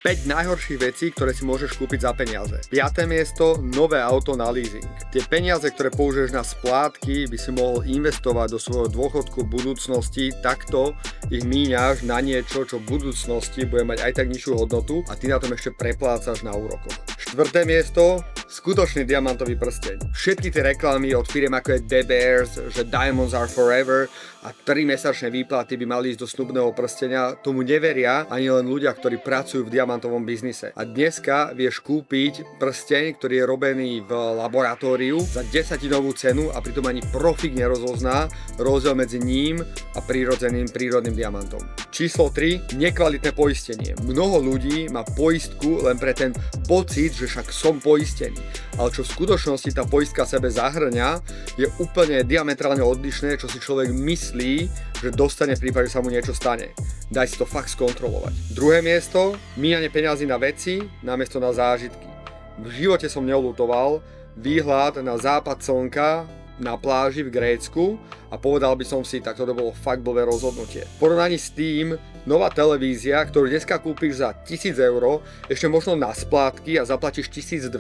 5 najhorších vecí, ktoré si môžeš kúpiť za peniaze. 5. miesto, nové auto na leasing. Tie peniaze, ktoré použiješ na splátky, by si mohol investovať do svojho dôchodku v budúcnosti, takto ich míňaš na niečo, čo v budúcnosti bude mať aj tak nižšiu hodnotu a ty na tom ešte preplácaš na úrokoch. 4. miesto, skutočný diamantový prsteň. Všetky tie reklamy od firiem ako je De Beers, že Diamonds are forever a 3-mesačné výplaty by mali ísť do snubného prstenia, tomu neveria ani len ľudia, ktorí pracujú v diamantovom biznise. A dneska vieš kúpiť prsteň, ktorý je robený v laboratóriu za 10-tinovú cenu a pritom ani profík nerozozná rozdiel medzi ním a prírodným diamantom. Číslo 3. Nekvalitné poistenie. Mnoho ľudí má poistku len pre ten pocit, že však som poistený. Ale čo v skutočnosti tá poistka sebe zahrňa, je úplne diametrálne odlišné, čo si človek myslí, že dostane v prípade, že sa mu niečo stane. Daj si to fakt skontrolovať. 2. miesto, míňanie peňazí na veci namiesto na zážitky. V živote som neľutoval výhľad na západ slnka na pláži v Grécku a povedal by som si, tak toto bolo fakt blbé rozhodnutie. V porovnaní s tým, nová televízia, ktorú dneska kúpiš za 1000 eur, ešte možno na splátky a zaplatíš 1200,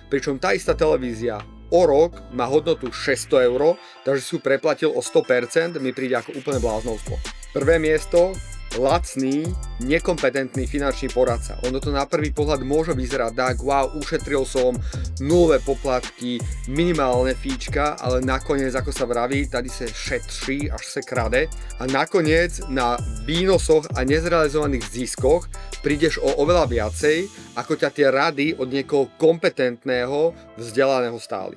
pričom tá istá televízia o rok má hodnotu 600 eur, takže si ju preplatil o 100%, mi príde ako úplne bláznovstvo. 1. miesto, lacný, nekompetentný finančný poradca. Ono to na prvý pohľad môže vyzerať tak, wow, ušetril som nulové poplatky, minimálne fíčka, ale nakoniec, ako sa vraví, tady sa šetří, až sa krade a nakoniec na výnosoch a nezrealizovaných ziskoch prídeš o oveľa viacej, ako ťa tie rady od niekoho kompetentného, vzdelaného stáli.